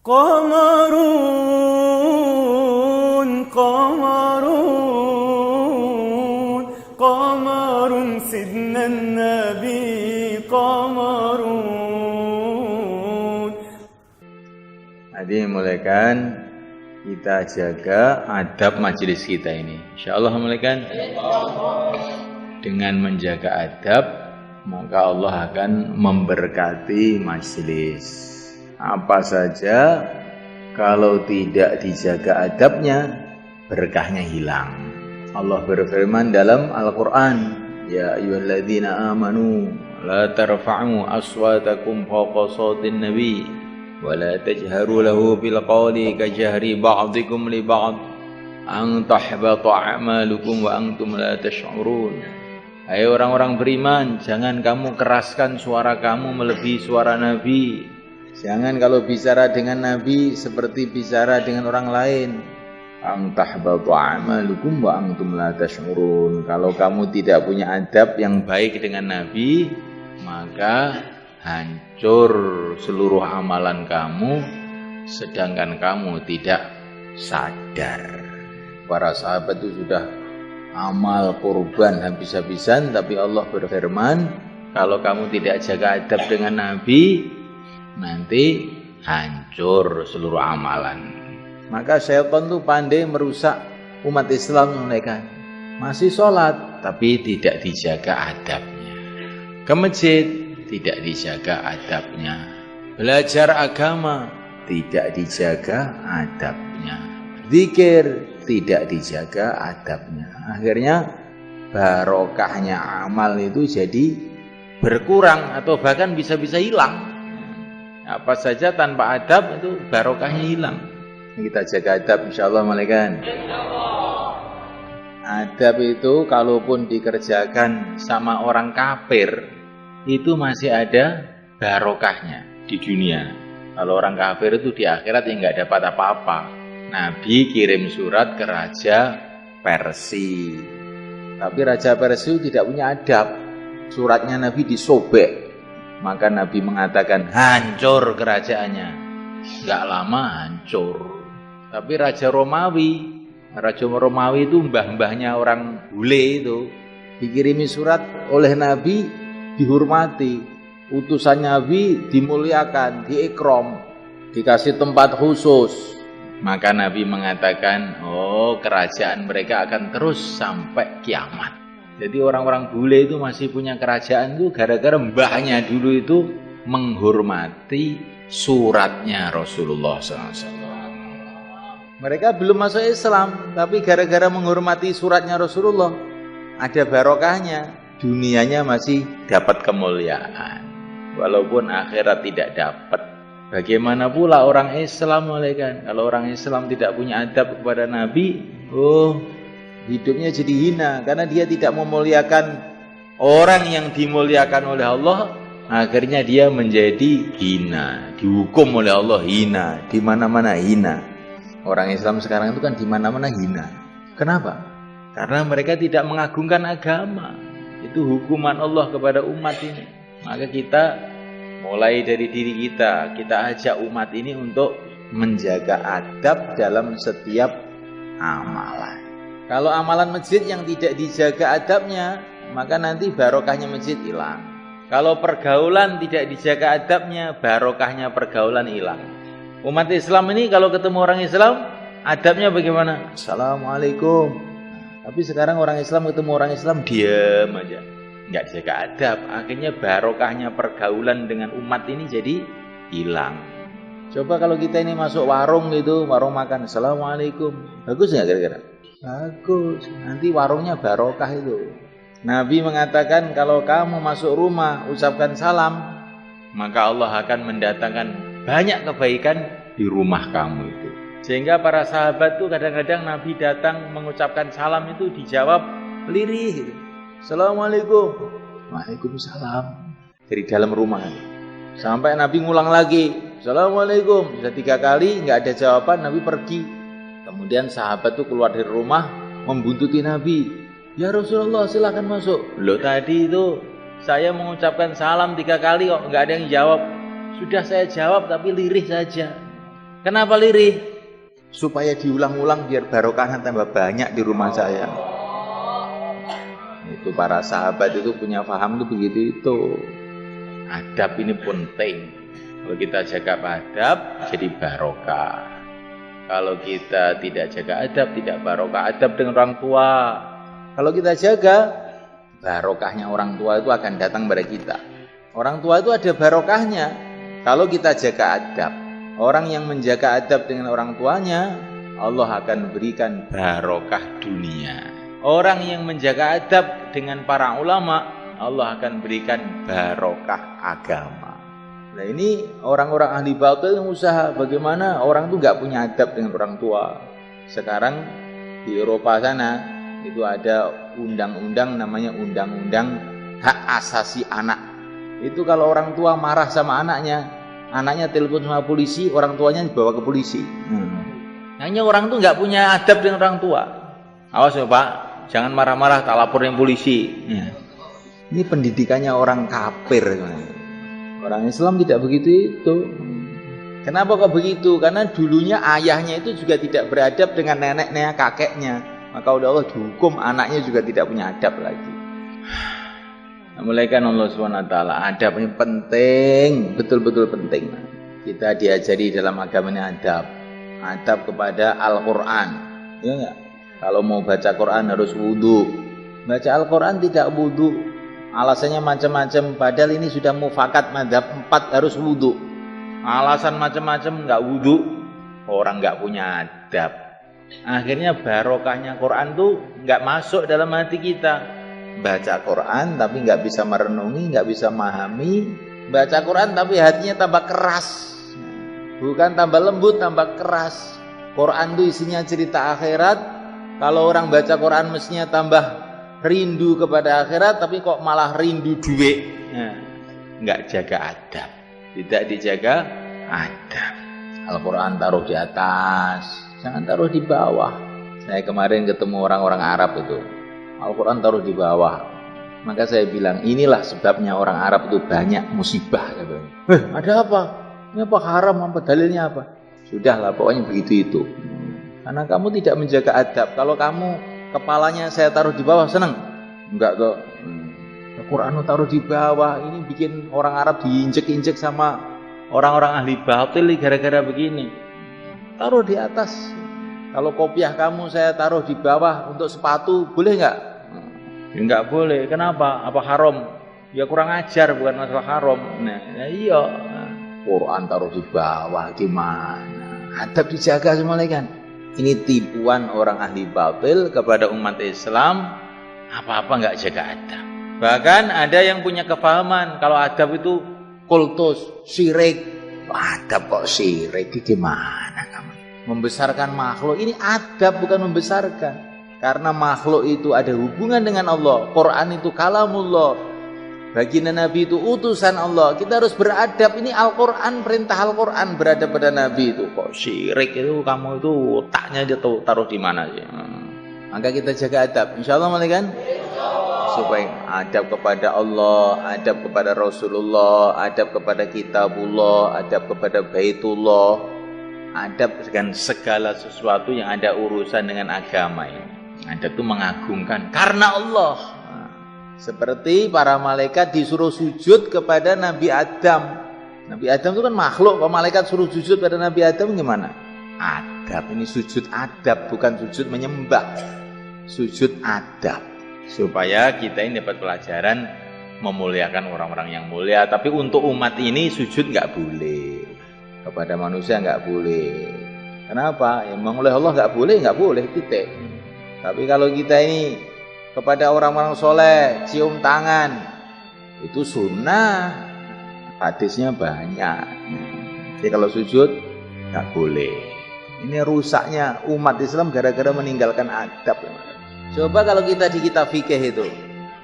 قمرون قمرون قمر سيدنا النبي قمرون. Jadi mulaikan kita jaga adab majelis kita ini. Insyaallah mulaikan. Dengan menjaga adab, maka Allah akan memberkati majelis. Apa saja kalau tidak dijaga adabnya, berkahnya hilang. Allah berfirman dalam Al-Qur'an, ya ayyuhalladzina amanu la tarfa'u aswatakum fawqa sautin nabi wa la tajharu lahu bil qawli kajahri ba'dikum li ba'd an tahbata a'malukum wa antum la tash'urun. Hai orang-orang beriman, jangan kamu keraskan suara kamu melebihi suara Nabi. Jangan kalau bicara dengan Nabi seperti bicara dengan orang lain. Ang tahbatu a'malukum wa antum la tash'urun. Kalau kamu tidak punya adab yang baik dengan Nabi, maka hancur seluruh amalan kamu sedangkan kamu tidak sadar. Para sahabat itu sudah amal kurban habis-habisan, tapi Allah berfirman, kalau kamu tidak jaga adab dengan Nabi, nanti hancur seluruh amalan. Maka syaitan itu pandai merusak umat Islam mereka. Masih sholat tapi tidak dijaga adabnya. Ke masjid tidak dijaga adabnya. Belajar agama tidak dijaga adabnya. Zikir tidak dijaga adabnya. Akhirnya barokahnya amal itu jadi berkurang atau bahkan bisa-bisa hilang. Apa saja tanpa adab itu barokahnya hilang. Kita jaga adab insyaallah malaikan. Adab itu kalaupun dikerjakan sama orang kafir itu masih ada barokahnya di dunia. Kalau orang kafir itu di akhirat ya nggak dapat apa-apa. Nabi kirim surat ke Raja Persia. Tapi Raja Persia tidak punya adab. Suratnya Nabi disobek. Maka Nabi mengatakan hancur kerajaannya. Gak lama hancur. Tapi Raja Romawi itu mbah-mbahnya orang bule itu, dikirimi surat oleh Nabi, dihormati. Utusan Nabi dimuliakan, diikram, dikasih tempat khusus. Maka Nabi mengatakan, oh kerajaan mereka akan terus sampai kiamat. Jadi orang-orang bule itu masih punya kerajaan itu gara-gara mbahnya dulu itu menghormati suratnya Rasulullah SAW. Mereka belum masuk Islam, tapi gara-gara menghormati suratnya Rasulullah, ada barokahnya. Dunianya masih dapat kemuliaan, walaupun akhirat tidak dapat. Bagaimana pula orang Islam, kalau orang Islam tidak punya adab kepada Nabi, hidupnya jadi hina karena dia tidak memuliakan orang yang dimuliakan oleh Allah. Akhirnya dia menjadi hina, dihukum oleh Allah hina, di mana-mana hina. Orang Islam sekarang itu kan di mana-mana hina. Kenapa? Karena mereka tidak mengagungkan agama. Itu hukuman Allah kepada umat ini. Maka kita mulai dari diri kita ajak umat ini untuk menjaga adab dalam setiap amalan. Kalau amalan masjid yang tidak dijaga adabnya, maka nanti barokahnya masjid hilang. Kalau pergaulan tidak dijaga adabnya, barokahnya pergaulan hilang. Umat Islam ini kalau ketemu orang Islam, adabnya bagaimana? Assalamualaikum. Tapi sekarang orang Islam ketemu orang Islam, diam aja, nggak jaga adab. Akhirnya barokahnya pergaulan dengan umat ini jadi hilang. Coba kalau kita ini masuk warung gitu, warung makan, Assalamualaikum. Bagus nggak kira-kira? Bagus, nanti warungnya barokah itu. Nabi mengatakan kalau kamu masuk rumah ucapkan salam, maka Allah akan mendatangkan banyak kebaikan di rumah kamu itu. Sehingga para sahabat tuh kadang-kadang Nabi datang mengucapkan salam itu dijawab lirih gitu. Assalamualaikum. Waalaikumsalam. Dari dalam rumah. Sampai Nabi ngulang lagi, Assalamualaikum. Sudah 3 kali nggak ada jawaban, Nabi pergi. Kemudian sahabat itu keluar dari rumah membuntuti Nabi. Ya Rasulullah silakan masuk. Loh tadi itu saya mengucapkan salam 3 kali kok nggak ada yang jawab. Sudah saya jawab tapi lirih saja. Kenapa lirih? Supaya diulang-ulang biar barokahnya tambah banyak di rumah saya. Itu para sahabat itu punya paham itu begitu itu. Adab ini penting. Kalau kita jaga adab, jadi barokah. Kalau kita tidak jaga adab, tidak barokah. Adab dengan orang tua. Kalau kita jaga, barokahnya orang tua itu akan datang pada kita. Orang tua itu ada barokahnya kalau kita jaga adab. Orang yang menjaga adab dengan orang tuanya, Allah akan berikan barokah dunia. Orang yang menjaga adab dengan para ulama, Allah akan berikan barokah agama. Nah ini orang-orang ahli batil yang usaha bagaimana orang itu nggak punya adab dengan orang tua. Sekarang di Eropa sana itu ada undang-undang namanya Undang-Undang Hak Asasi Anak. Itu kalau orang tua marah sama anaknya telepon sama polisi, orang tuanya dibawa ke polisi. Hanya orang tuh nggak punya adab dengan orang tua. Awas ya Pak, jangan marah-marah, tak laporin polisi. Ini pendidikannya orang kafir. Orang Islam tidak begitu itu. Kenapa kok begitu? Karena dulunya ayahnya itu juga tidak beradab dengan nenek-nenek kakeknya. Maka oleh Allah dihukum anaknya juga tidak punya adab lagi. Mulaikan Allah SWT, adab ini penting, betul-betul penting. Kita diajari dalam agama ini adab. Adab kepada Al-Quran. Ya enggak? Kalau mau baca Quran harus wudhu. Baca Al-Quran tidak wudhu, alasannya macam-macam. Padahal ini sudah mufakat madhab 4 harus wudhu. Alasan macam-macam enggak wudhu, orang enggak punya adab. Akhirnya barokahnya Quran tuh enggak masuk dalam hati kita. Baca Quran tapi nggak bisa merenungi, nggak bisa memahami. Baca Quran tapi hatinya tambah keras, bukan tambah lembut, tambah keras. Quran itu isinya cerita akhirat. Kalau orang baca Quran mestinya tambah rindu kepada akhirat, tapi kok malah rindu duit. Nggak jaga adab, tidak dijaga adab. Al-Quran taruh di atas, jangan taruh di bawah. Saya kemarin ketemu orang-orang Arab itu, Al-Quran taruh di bawah. Maka saya bilang, inilah sebabnya orang Arab itu banyak musibah. Ada apa? Ini apa haram? Apa dalilnya apa? Sudahlah, pokoknya begitu itu. Karena kamu tidak menjaga adab. Kalau kamu kepalanya saya taruh di bawah, senang? Enggak kok. Al-Quran taruh di bawah. Ini bikin orang Arab diinjek-injek sama orang-orang ahli batil gara-gara begini. Taruh di atas. Kalau kopiah kamu saya taruh di bawah untuk sepatu, boleh nggak? Ya nggak boleh. Kenapa? Apa haram? Ya kurang ajar, bukan masalah haram. Nah iya. Quran taruh di bawah gimana? Adab dijaga semua kan? Ini tipuan orang ahli batil kepada umat Islam. Apa-apa nggak jaga adab. Bahkan ada yang punya kepahaman kalau adab itu kultus, syirik. Adab kok syirik? Gimana kamu? Membesarkan makhluk, ini adab bukan membesarkan. Karena makhluk itu ada hubungan dengan Allah. Quran itu kalamullah. Baginda Nabi itu utusan Allah. Kita harus beradab. Ini Al-Quran, perintah Al-Quran beradab pada Nabi itu. Kok syirik itu kamu itu otaknya aja taruh di mana sih? Maka kita jaga adab. Insya Allah kan? Supaya adab kepada Allah, adab kepada Rasulullah, adab kepada Kitabullah, adab kepada Baitullah. Adab dengan segala sesuatu yang ada urusan dengan agama ini. Adab itu mengagungkan karena Allah. Seperti para malaikat disuruh sujud kepada Nabi Adam. Nabi Adam itu kan makhluk, kalau malaikat suruh sujud pada Nabi Adam gimana? Adab, ini sujud adab, bukan sujud menyembah. Sujud adab. Supaya kita ini dapat pelajaran memuliakan orang-orang yang mulia. Tapi untuk umat ini sujud nggak boleh. Kepada manusia nggak boleh. Kenapa? Ya, memang oleh Allah nggak boleh, titik. Tapi kalau kita ini kepada orang-orang soleh, cium tangan, itu sunnah. Hadisnya banyak. Jadi kalau sujud nggak boleh. Ini rusaknya umat Islam gara-gara meninggalkan adab. Coba kalau kita di kitab fikih itu,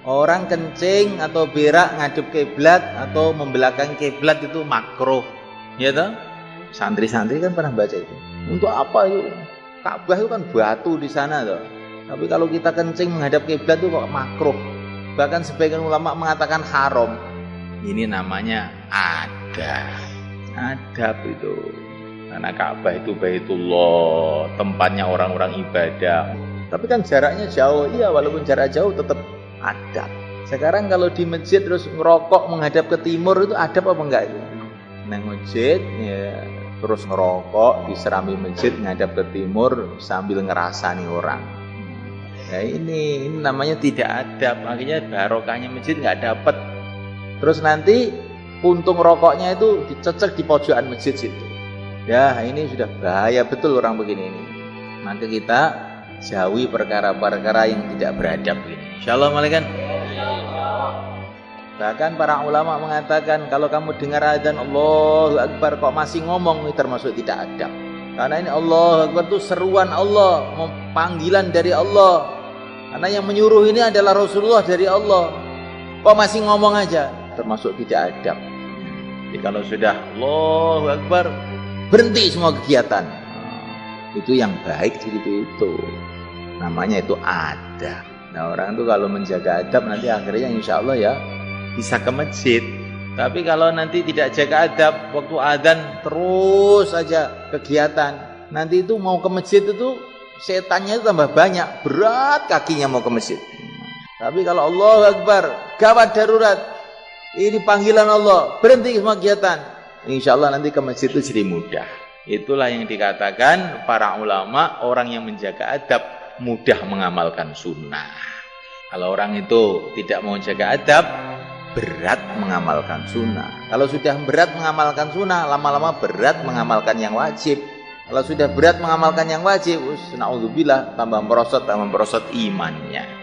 orang kencing atau berak ngadep kiblat atau membelakangi kiblat itu makruh, ya toh? Santri-santri kan pernah baca itu. Untuk apa itu? Ka'bah itu kan batu di sana toh. Tapi kalau kita kencing menghadap kiblat itu kok makruh. Bahkan sebagian ulama mengatakan haram. Ini namanya adab. Adab itu. Karena Ka'bah itu Baitullah, tempatnya orang-orang ibadah. Tapi kan jaraknya jauh, iya walaupun jarak jauh tetap adab. Sekarang kalau di masjid terus ngerokok menghadap ke timur itu adab apa enggak itu? Nang masjid ya, terus ngerokok diserami masjid menghadap ke timur sambil ngerasani orang. Nah ini namanya tidak adab, akhirnya barokahnya masjid nggak dapat. Terus nanti puntung rokoknya itu dicecek di pojokan masjid situ. Ya ini sudah bahaya betul orang begini ini. Maka kita jauhi perkara-perkara yang tidak beradab ini. Insyaallah malaikat. Bahkan para ulama mengatakan kalau kamu dengar azan Allahu Akbar kok masih ngomong ini termasuk tidak adab. Karena ini Allahu Akbar itu seruan Allah, panggilan dari Allah. Karena yang menyuruh ini adalah Rasulullah dari Allah. Kok masih ngomong aja termasuk tidak adab. Jadi kalau sudah Allahu Akbar berhenti semua kegiatan. Itu yang baik segitu itu. Namanya itu adab. Nah orang itu kalau menjaga adab nanti akhirnya insya Allah ya bisa ke masjid. Tapi kalau nanti tidak jaga adab, waktu adzan terus aja kegiatan, nanti itu mau ke masjid itu setannya itu tambah banyak, berat kakinya mau ke masjid. Tapi kalau Allahu Akbar, gawat darurat, ini panggilan Allah, berhenti semua kegiatan, insya Allah nanti ke masjid itu jadi mudah. Itulah yang dikatakan para ulama, orang yang menjaga adab mudah mengamalkan sunnah. Kalau orang itu tidak mau jaga adab, berat mengamalkan sunnah. Kalau sudah berat mengamalkan sunnah, lama-lama berat mengamalkan yang wajib. Kalau sudah berat mengamalkan yang wajib, na'udzubillah, tambah merosot imannya.